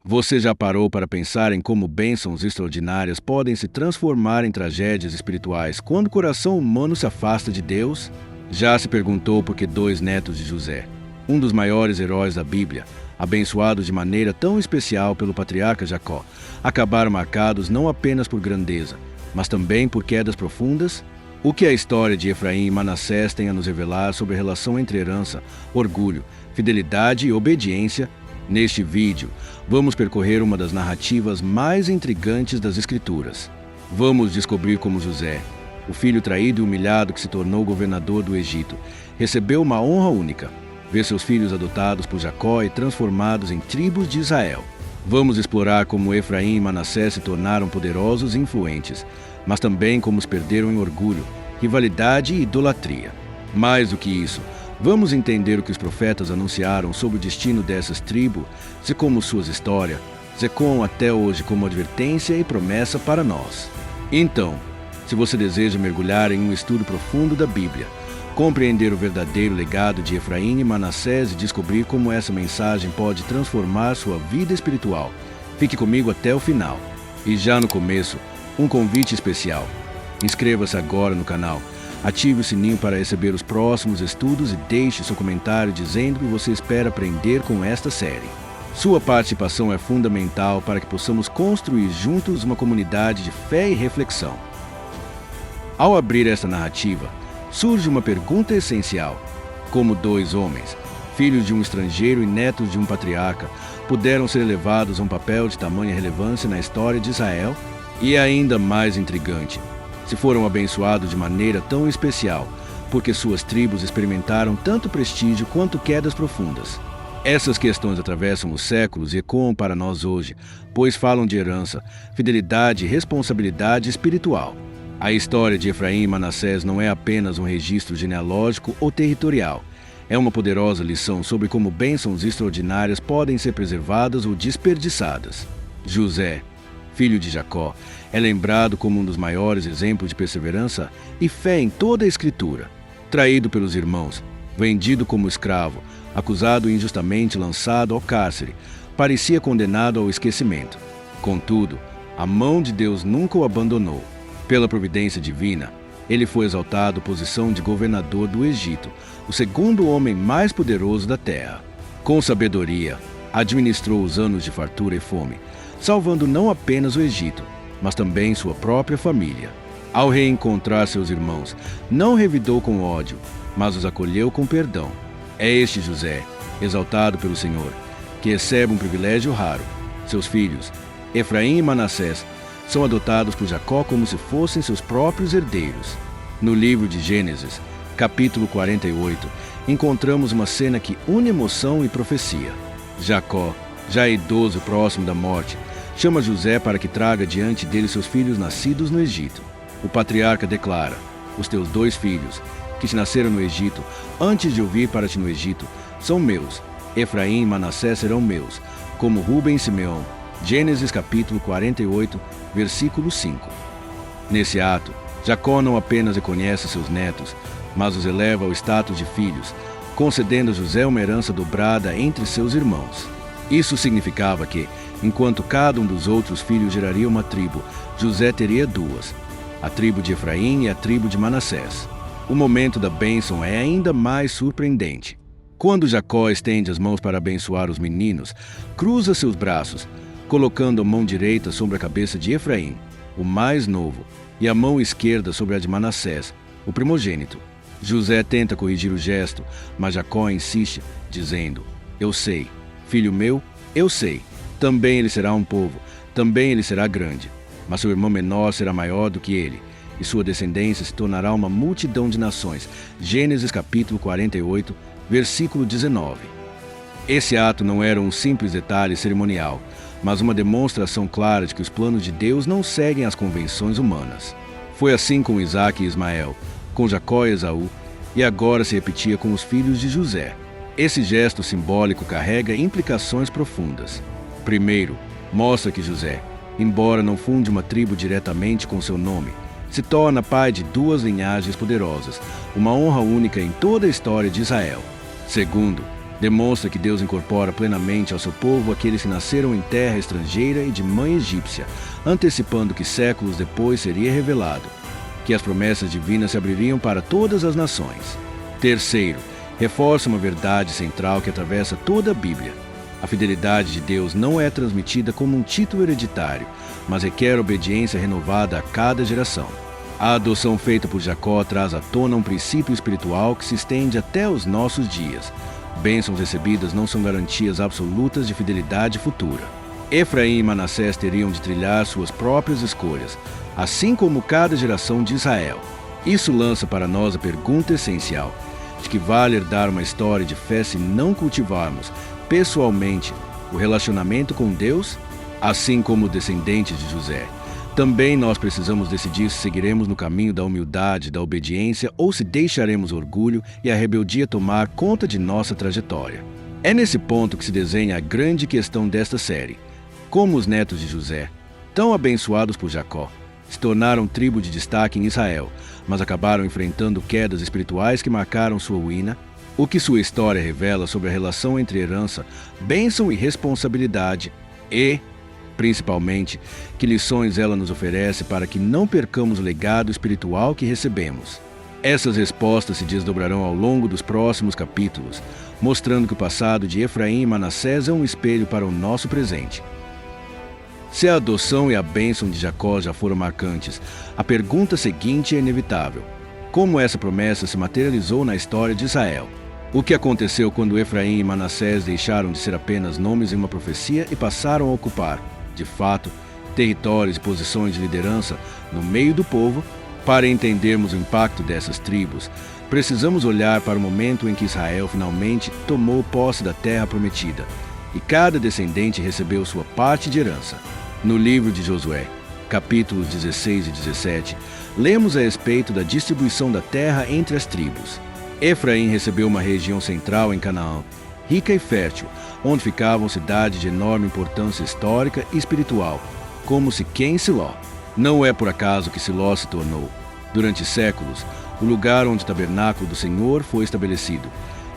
Você já parou para pensar em como bênçãos extraordinárias podem se transformar em tragédias espirituais quando o coração humano se afasta de Deus? Já se perguntou por que dois netos de José, um dos maiores heróis da Bíblia, abençoados de maneira tão especial pelo patriarca Jacó, acabaram marcados não apenas por grandeza, mas também por quedas profundas? O que a história de Efraim e Manassés tem a nos revelar sobre a relação entre herança, orgulho, fidelidade e obediência? Neste vídeo, vamos percorrer uma das narrativas mais intrigantes das Escrituras. Vamos descobrir como José, o filho traído e humilhado que se tornou governador do Egito, recebeu uma honra única: ver seus filhos adotados por Jacó e transformados em tribos de Israel. Vamos explorar como Efraim e Manassés se tornaram poderosos e influentes, mas também como se perderam em orgulho, rivalidade e idolatria. Mais do que isso, vamos entender o que os profetas anunciaram sobre o destino dessas tribos, se como suas histórias se ecoam até hoje como advertência e promessa para nós. Então, se você deseja mergulhar em um estudo profundo da Bíblia, compreender o verdadeiro legado de Efraim e Manassés e descobrir como essa mensagem pode transformar sua vida espiritual, fique comigo até o final. E já no começo, um convite especial. Inscreva-se agora no canal. Ative o sininho para receber os próximos estudos e deixe seu comentário dizendo o que você espera aprender com esta série. Sua participação é fundamental para que possamos construir juntos uma comunidade de fé e reflexão. Ao abrir esta narrativa, surge uma pergunta essencial: como dois homens, filhos de um estrangeiro e netos de um patriarca, puderam ser elevados a um papel de tamanha relevância na história de Israel? E ainda mais intrigante, se foram abençoados de maneira tão especial, porque suas tribos experimentaram tanto prestígio quanto quedas profundas. Essas questões atravessam os séculos e ecoam para nós hoje, pois falam de herança, fidelidade e responsabilidade espiritual. A história de Efraim e Manassés não é apenas um registro genealógico ou territorial. É uma poderosa lição sobre como bênçãos extraordinárias podem ser preservadas ou desperdiçadas. José, filho de Jacó, é lembrado como um dos maiores exemplos de perseverança e fé em toda a Escritura. Traído pelos irmãos, vendido como escravo, acusado e injustamente lançado ao cárcere, parecia condenado ao esquecimento. Contudo, a mão de Deus nunca o abandonou. Pela providência divina, ele foi exaltado à posição de governador do Egito, o segundo homem mais poderoso da terra. Com sabedoria, administrou os anos de fartura e fome, salvando não apenas o Egito, mas também sua própria família. Ao reencontrar seus irmãos, não revidou com ódio, mas os acolheu com perdão. É este José, exaltado pelo Senhor, que recebe um privilégio raro. Seus filhos, Efraim e Manassés, são adotados por Jacó como se fossem seus próprios herdeiros. No livro de Gênesis, capítulo 48, encontramos uma cena que une emoção e profecia. Jacó, já idoso próximo da morte, chama José para que traga diante dele seus filhos nascidos no Egito. O patriarca declara: os teus dois filhos, que te nasceram no Egito, antes de eu vir para ti no Egito, são meus. Efraim e Manassés serão meus, como Rúben e Simeão. Gênesis capítulo 48, versículo 5. Nesse ato, Jacó não apenas reconhece seus netos, mas os eleva ao status de filhos, concedendo a José uma herança dobrada entre seus irmãos. Isso significava que, enquanto cada um dos outros filhos geraria uma tribo, José teria duas: a tribo de Efraim e a tribo de Manassés. O momento da bênção é ainda mais surpreendente. Quando Jacó estende as mãos para abençoar os meninos, cruza seus braços, colocando a mão direita sobre a cabeça de Efraim, o mais novo, e a mão esquerda sobre a de Manassés, o primogênito. José tenta corrigir o gesto, mas Jacó insiste, dizendo: eu sei, filho meu, eu sei. Também ele será um povo, também ele será grande, mas seu irmão menor será maior do que ele, e sua descendência se tornará uma multidão de nações. Gênesis capítulo 48, versículo 19. Esse ato não era um simples detalhe cerimonial, mas uma demonstração clara de que os planos de Deus não seguem as convenções humanas. Foi assim com Isaac e Ismael, com Jacó e Esaú, e agora se repetia com os filhos de José. Esse gesto simbólico carrega implicações profundas. Primeiro, mostra que José, embora não funde uma tribo diretamente com seu nome, se torna pai de duas linhagens poderosas, uma honra única em toda a história de Israel. Segundo, Demonstra que Deus incorpora plenamente ao seu povo aqueles que nasceram em terra estrangeira e de mãe egípcia, antecipando que séculos depois seria revelado que as promessas divinas se abririam para todas as nações. Terceiro, reforça uma verdade central que atravessa toda a Bíblia. A fidelidade de Deus não é transmitida como um título hereditário, mas requer obediência renovada a cada geração. A adoção feita por Jacó traz à tona um princípio espiritual que se estende até os nossos dias. Bênçãos recebidas não são garantias absolutas de fidelidade futura. Efraim e Manassés teriam de trilhar suas próprias escolhas, assim como cada geração de Israel. Isso lança para nós a pergunta essencial: de que vale herdar uma história de fé se não cultivarmos, pessoalmente, o relacionamento com Deus? Assim como descendentes de José, também nós precisamos decidir se seguiremos no caminho da humildade, da obediência, ou se deixaremos o orgulho e a rebeldia tomar conta de nossa trajetória. É nesse ponto que se desenha a grande questão desta série: como os netos de José, tão abençoados por Jacó, se tornaram tribo de destaque em Israel, mas acabaram enfrentando quedas espirituais que marcaram sua ruína. O que sua história revela sobre a relação entre herança, bênção e responsabilidade e, principalmente, que lições ela nos oferece para que não percamos o legado espiritual que recebemos. Essas respostas se desdobrarão ao longo dos próximos capítulos, mostrando que o passado de Efraim e Manassés é um espelho para o nosso presente. Se a adoção e a bênção de Jacó já foram marcantes, a pergunta seguinte é inevitável: como essa promessa se materializou na história de Israel? O que aconteceu quando Efraim e Manassés deixaram de ser apenas nomes em uma profecia e passaram a ocupar, de fato, territórios e posições de liderança no meio do povo? Para entendermos o impacto dessas tribos, precisamos olhar para o momento em que Israel finalmente tomou posse da terra prometida e cada descendente recebeu sua parte de herança. No livro de Josué, capítulos 16 e 17, lemos a respeito da distribuição da terra entre as tribos. Efraim recebeu uma região central em Canaã, rica e fértil, onde ficavam cidades de enorme importância histórica e espiritual, como Siquém e Siló. Não é por acaso que Siló se tornou, durante séculos, o lugar onde o tabernáculo do Senhor foi estabelecido,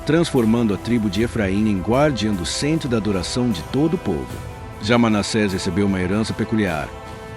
transformando a tribo de Efraim em guardiã do centro da adoração de todo o povo. Já Manassés recebeu uma herança peculiar.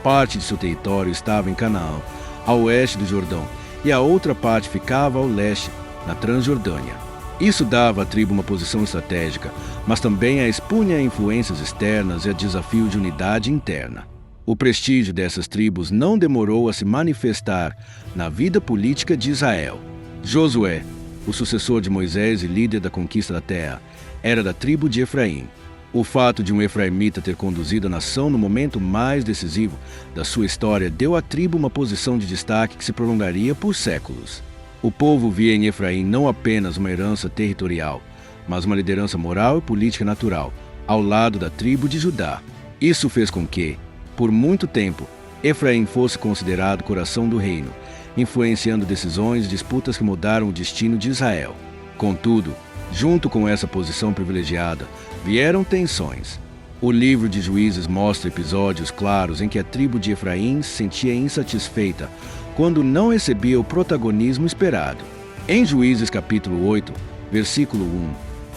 Parte de seu território estava em Canaã, ao oeste do Jordão, e a outra parte ficava ao leste, na Transjordânia. Isso dava à tribo uma posição estratégica, mas também a expunha a influências externas e a desafio de unidade interna. O prestígio dessas tribos não demorou a se manifestar na vida política de Israel. Josué, o sucessor de Moisés e líder da conquista da terra, era da tribo de Efraim. O fato de um efraimita ter conduzido a nação no momento mais decisivo da sua história deu à tribo uma posição de destaque que se prolongaria por séculos. O povo via em Efraim não apenas uma herança territorial, mas uma liderança moral e política natural, ao lado da tribo de Judá. Isso fez com que, por muito tempo, Efraim fosse considerado coração do reino, influenciando decisões e disputas que mudaram o destino de Israel. Contudo, junto com essa posição privilegiada, vieram tensões. O livro de Juízes mostra episódios claros em que a tribo de Efraim se sentia insatisfeita quando não recebia o protagonismo esperado. Em Juízes capítulo 8, versículo 1,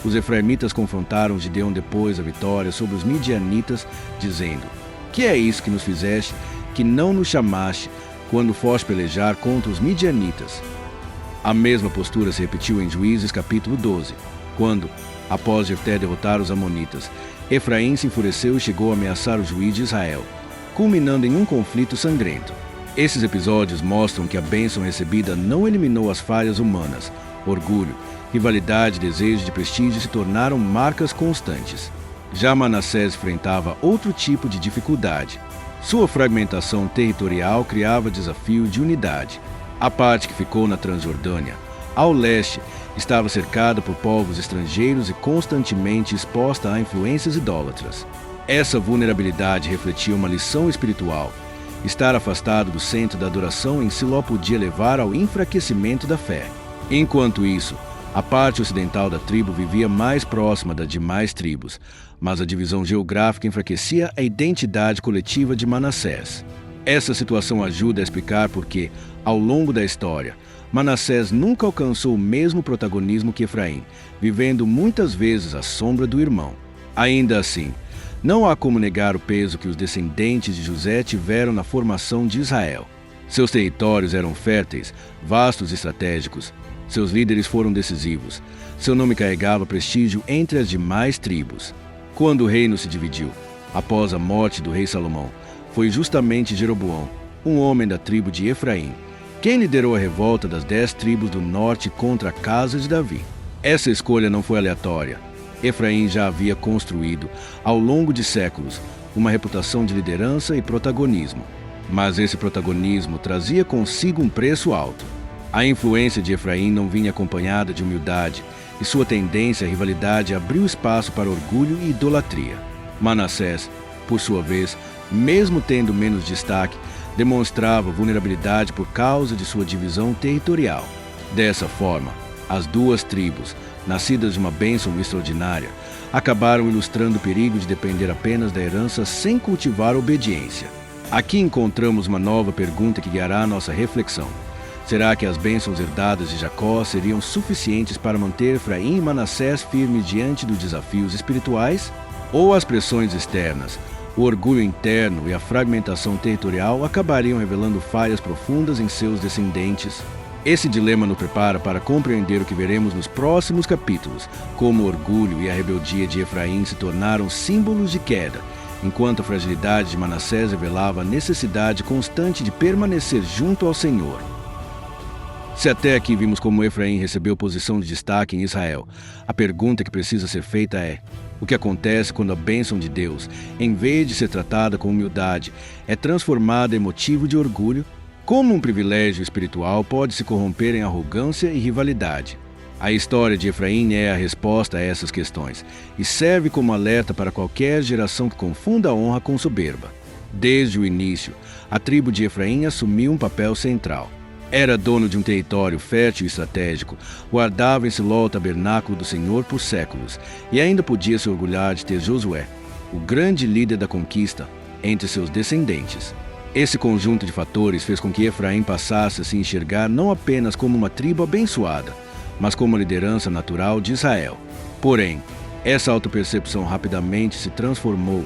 os efraimitas confrontaram Gideão depois da vitória sobre os midianitas, dizendo: "Que é isso que nos fizeste, que não nos chamaste quando foste pelejar contra os midianitas?" A mesma postura se repetiu em Juízes capítulo 12, quando, após Jefté derrotar os amonitas, Efraim se enfureceu e chegou a ameaçar o juiz de Israel, culminando em um conflito sangrento. Esses episódios mostram que a bênção recebida não eliminou as falhas humanas. Orgulho, rivalidade e desejo de prestígio se tornaram marcas constantes. Já Manassés enfrentava outro tipo de dificuldade. Sua fragmentação territorial criava desafio de unidade. A parte que ficou na Transjordânia, ao leste, estava cercada por povos estrangeiros e constantemente exposta a influências idólatras. Essa vulnerabilidade refletia uma lição espiritual. Estar afastado do centro da adoração em Siló podia levar ao enfraquecimento da fé. Enquanto isso, a parte ocidental da tribo vivia mais próxima das demais tribos, mas a divisão geográfica enfraquecia a identidade coletiva de Manassés. Essa situação ajuda a explicar por que, ao longo da história, Manassés nunca alcançou o mesmo protagonismo que Efraim, vivendo muitas vezes à sombra do irmão. Ainda assim, não há como negar o peso que os descendentes de José tiveram na formação de Israel. Seus territórios eram férteis, vastos e estratégicos. Seus líderes foram decisivos. Seu nome carregava prestígio entre as demais tribos. Quando o reino se dividiu, após a morte do rei Salomão, foi justamente Jeroboão, um homem da tribo de Efraim, quem liderou a revolta das 10 tribos do norte contra a casa de Davi. Essa escolha não foi aleatória. Efraim já havia construído, ao longo de séculos, uma reputação de liderança e protagonismo. Mas esse protagonismo trazia consigo um preço alto. A influência de Efraim não vinha acompanhada de humildade, e sua tendência à rivalidade abriu espaço para orgulho e idolatria. Manassés, por sua vez, mesmo tendo menos destaque, demonstrava vulnerabilidade por causa de sua divisão territorial. Dessa forma, as duas tribos, nascidas de uma bênção extraordinária, acabaram ilustrando o perigo de depender apenas da herança sem cultivar a obediência. Aqui encontramos uma nova pergunta que guiará a nossa reflexão. Será que as bênçãos herdadas de Jacó seriam suficientes para manter Efraim e Manassés firmes diante dos desafios espirituais? Ou as pressões externas, o orgulho interno e a fragmentação territorial acabariam revelando falhas profundas em seus descendentes? Esse dilema nos prepara para compreender o que veremos nos próximos capítulos, como o orgulho e a rebeldia de Efraim se tornaram símbolos de queda, enquanto a fragilidade de Manassés revelava a necessidade constante de permanecer junto ao Senhor. Se até aqui vimos como Efraim recebeu posição de destaque em Israel, a pergunta que precisa ser feita é: o que acontece quando a bênção de Deus, em vez de ser tratada com humildade, é transformada em motivo de orgulho? Como um privilégio espiritual pode se corromper em arrogância e rivalidade? A história de Efraim é a resposta a essas questões e serve como alerta para qualquer geração que confunda a honra com soberba. Desde o início, a tribo de Efraim assumiu um papel central. Era dono de um território fértil e estratégico, guardava em Siló o tabernáculo do Senhor por séculos e ainda podia se orgulhar de ter Josué, o grande líder da conquista, entre seus descendentes. Esse conjunto de fatores fez com que Efraim passasse a se enxergar não apenas como uma tribo abençoada, mas como a liderança natural de Israel. Porém, essa autopercepção rapidamente se transformou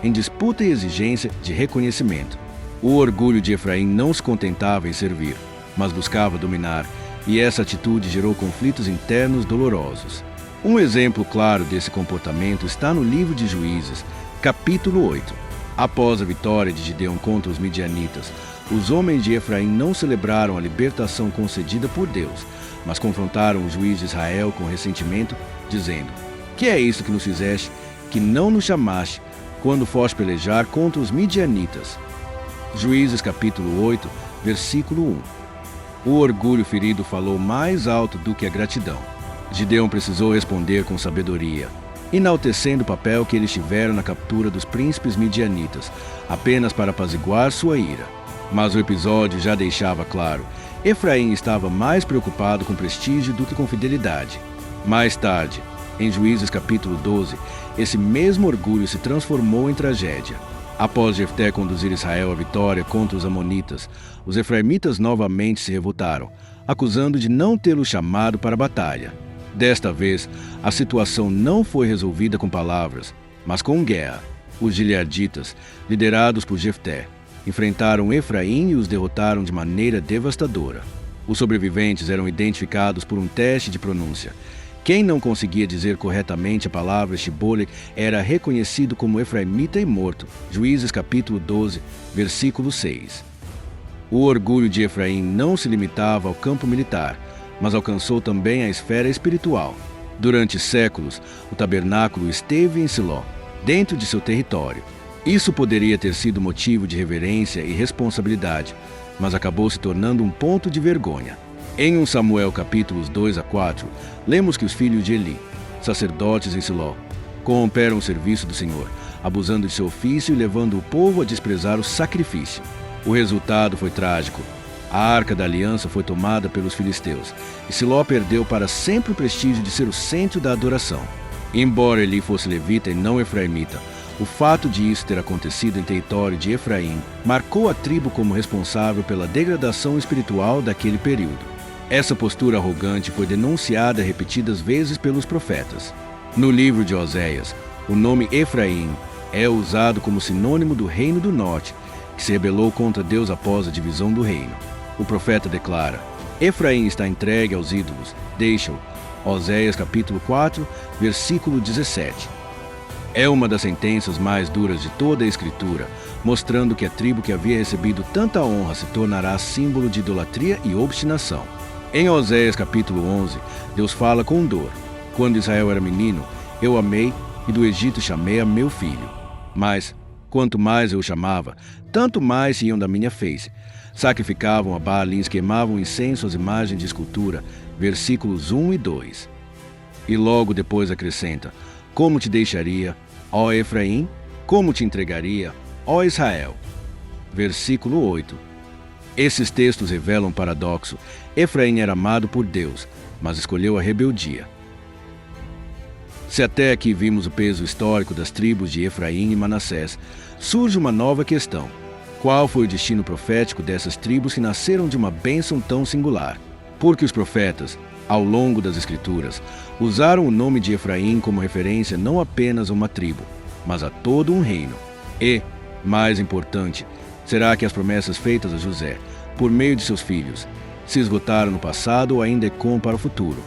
em disputa e exigência de reconhecimento. O orgulho de Efraim não se contentava em servir, mas buscava dominar, e essa atitude gerou conflitos internos dolorosos. Um exemplo claro desse comportamento está no livro de Juízes, capítulo 8. Após a vitória de Gideão contra os midianitas, os homens de Efraim não celebraram a libertação concedida por Deus, mas confrontaram o juiz de Israel com ressentimento, dizendo: "Que é isso que nos fizeste, que não nos chamaste, quando foste pelejar contra os midianitas?" Juízes capítulo 8, versículo 1. O orgulho ferido falou mais alto do que a gratidão. Gideão precisou responder com sabedoria, enaltecendo o papel que eles tiveram na captura dos príncipes midianitas, apenas para apaziguar sua ira. Mas o episódio já deixava claro: Efraim estava mais preocupado com prestígio do que com fidelidade. Mais tarde, em Juízes capítulo 12, esse mesmo orgulho se transformou em tragédia. Após Jefté conduzir Israel à vitória contra os amonitas, os efraimitas novamente se revoltaram, acusando de não tê-lo chamado para a batalha. Desta vez, a situação não foi resolvida com palavras, mas com guerra. Os gileaditas, liderados por Jefté, enfrentaram Efraim e os derrotaram de maneira devastadora. Os sobreviventes eram identificados por um teste de pronúncia. Quem não conseguia dizer corretamente a palavra Shiboleth era reconhecido como efraimita e morto. Juízes capítulo 12, versículo 6. O orgulho de Efraim não se limitava ao campo militar, mas alcançou também a esfera espiritual. Durante séculos, o tabernáculo esteve em Siló, dentro de seu território. Isso poderia ter sido motivo de reverência e responsabilidade, mas acabou se tornando um ponto de vergonha. Em 1 Samuel capítulos 2 a 4, lemos que os filhos de Eli, sacerdotes em Siló, corromperam o serviço do Senhor, abusando de seu ofício e levando o povo a desprezar o sacrifício. O resultado foi trágico. A arca da aliança foi tomada pelos filisteus, e Siló perdeu para sempre o prestígio de ser o centro da adoração. Embora Eli fosse levita e não efraimita, o fato de isso ter acontecido em território de Efraim marcou a tribo como responsável pela degradação espiritual daquele período. Essa postura arrogante foi denunciada repetidas vezes pelos profetas. No livro de Oséias, o nome Efraim é usado como sinônimo do reino do norte, que se rebelou contra Deus após a divisão do reino. O profeta declara: Efraim está entregue aos ídolos, deixa-o. Oséias capítulo 4, versículo 17. É uma das sentenças mais duras de toda a Escritura, mostrando que a tribo que havia recebido tanta honra se tornará símbolo de idolatria e obstinação. Em Oséias capítulo 11, Deus fala com dor: Quando Israel era menino, eu amei e do Egito chamei a meu filho. Mas, quanto mais eu o chamava, tanto mais iam da minha face. Sacrificavam a Baalins, queimavam incenso às imagens de escultura. Versículos 1 e 2. E logo depois acrescenta: Como te deixaria, ó Efraim? Como te entregaria, ó Israel? Versículo 8. Esses textos revelam um paradoxo. Efraim era amado por Deus, mas escolheu a rebeldia. Se até aqui vimos o peso histórico das tribos de Efraim e Manassés, surge uma nova questão. Qual foi o destino profético dessas tribos que nasceram de uma bênção tão singular? Porque os profetas, ao longo das Escrituras, usaram o nome de Efraim como referência não apenas a uma tribo, mas a todo um reino. E, mais importante, será que as promessas feitas a José, por meio de seus filhos, se esgotaram no passado ou ainda ecoam para o futuro?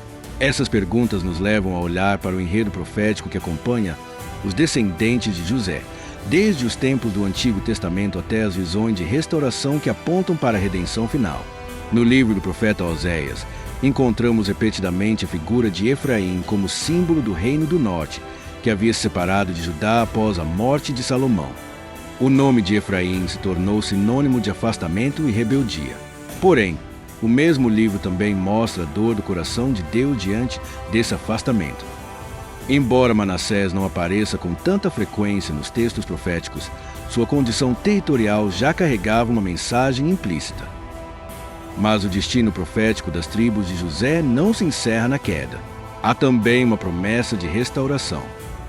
Essas perguntas nos levam a olhar para o enredo profético que acompanha os descendentes de José, desde os tempos do Antigo Testamento até as visões de restauração que apontam para a redenção final. No livro do profeta Oséias, encontramos repetidamente a figura de Efraim como símbolo do reino do norte, que havia se separado de Judá após a morte de Salomão. O nome de Efraim se tornou sinônimo de afastamento e rebeldia. Porém, o mesmo livro também mostra a dor do coração de Deus diante desse afastamento. Embora Manassés não apareça com tanta frequência nos textos proféticos, sua condição territorial já carregava uma mensagem implícita. Mas o destino profético das tribos de José não se encerra na queda. Há também uma promessa de restauração.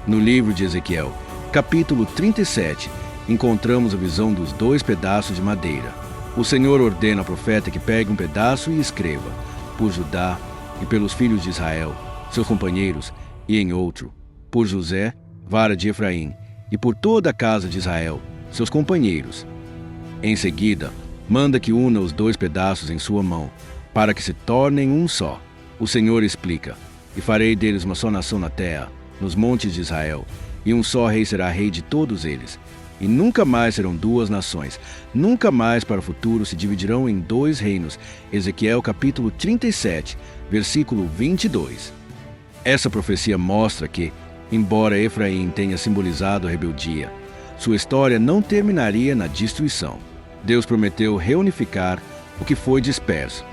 No livro de Ezequiel, capítulo 37, encontramos a visão dos 2 pedaços de madeira. O Senhor ordena ao profeta que pegue um pedaço e escreva: por Judá e pelos filhos de Israel, seus companheiros, e em outro, por José, vara de Efraim, e por toda a casa de Israel, seus companheiros. Em seguida, manda que una os 2 pedaços em sua mão, para que se tornem um só. O Senhor explica: E farei deles uma só nação na terra, nos montes de Israel, e um só rei será rei de todos eles. E nunca mais serão 2 nações, nunca mais para o futuro se dividirão em 2 reinos. Ezequiel capítulo 37, versículo 22. Essa profecia mostra que, embora Efraim tenha simbolizado a rebeldia, sua história não terminaria na destruição. Deus prometeu reunificar o que foi disperso.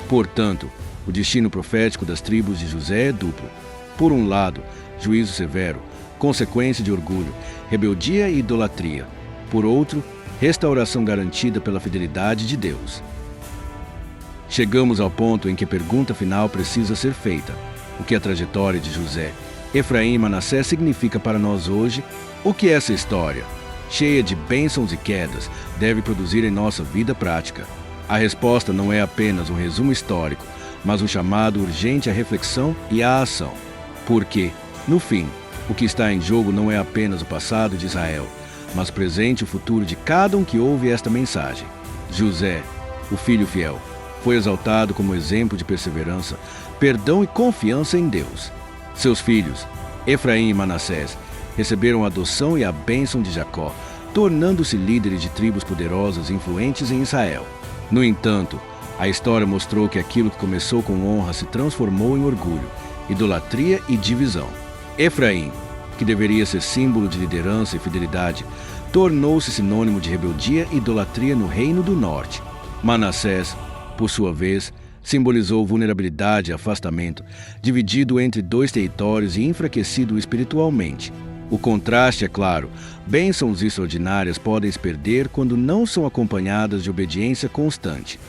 Portanto, o destino profético das tribos de José é duplo. Por um lado, juízo severo, consequência de orgulho, rebeldia e idolatria. Por outro, restauração garantida pela fidelidade de Deus. Chegamos ao ponto em que a pergunta final precisa ser feita: o que a trajetória de José, Efraim e Manassés significa para nós hoje? O que essa história, cheia de bênçãos e quedas, deve produzir em nossa vida prática? A resposta não é apenas um resumo histórico, mas um chamado urgente à reflexão e à ação. Porque, no fim, o que está em jogo não é apenas o passado de Israel, mas o presente e o futuro de cada um que ouve esta mensagem. José, o filho fiel, foi exaltado como exemplo de perseverança, perdão e confiança em Deus. Seus filhos, Efraim e Manassés, receberam a adoção e a bênção de Jacó, tornando-se líderes de tribos poderosas e influentes em Israel. No entanto, a história mostrou que aquilo que começou com honra se transformou em orgulho, idolatria e divisão. Efraim, que deveria ser símbolo de liderança e fidelidade, tornou-se sinônimo de rebeldia e idolatria no reino do norte. Manassés, por sua vez, simbolizou vulnerabilidade e afastamento, dividido entre 2 territórios e enfraquecido espiritualmente. O contraste é claro: bênçãos extraordinárias podem se perder quando não são acompanhadas de obediência constante.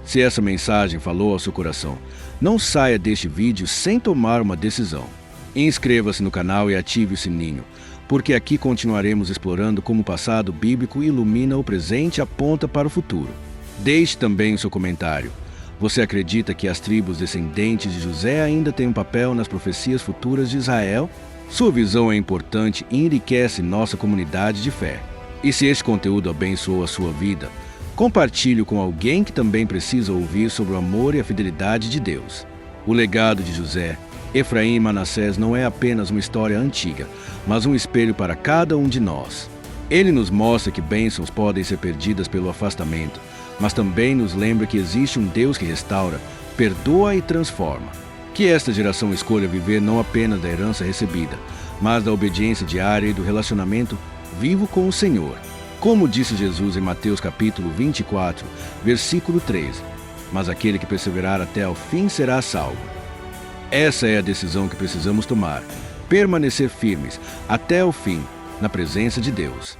Se essa mensagem falou ao seu coração, não saia deste vídeo sem tomar uma decisão. Inscreva-se no canal e ative o sininho, porque aqui continuaremos explorando como o passado bíblico ilumina o presente e aponta para o futuro. Deixe também o seu comentário. Você acredita que as tribos descendentes de José ainda têm um papel nas profecias futuras de Israel? Sua visão é importante e enriquece nossa comunidade de fé. E se este conteúdo abençoou a sua vida, compartilhe com alguém que também precisa ouvir sobre o amor e a fidelidade de Deus. O legado de José, Efraim e Manassés não é apenas uma história antiga, mas um espelho para cada um de nós. Ele nos mostra que bênçãos podem ser perdidas pelo afastamento, mas também nos lembra que existe um Deus que restaura, perdoa e transforma. Que esta geração escolha viver não apenas da herança recebida, mas da obediência diária e do relacionamento vivo com o Senhor. Como disse Jesus em Mateus capítulo 24, versículo 13, mas aquele que perseverar até ao fim será salvo. Essa é a decisão que precisamos tomar, permanecer firmes até o fim, na presença de Deus.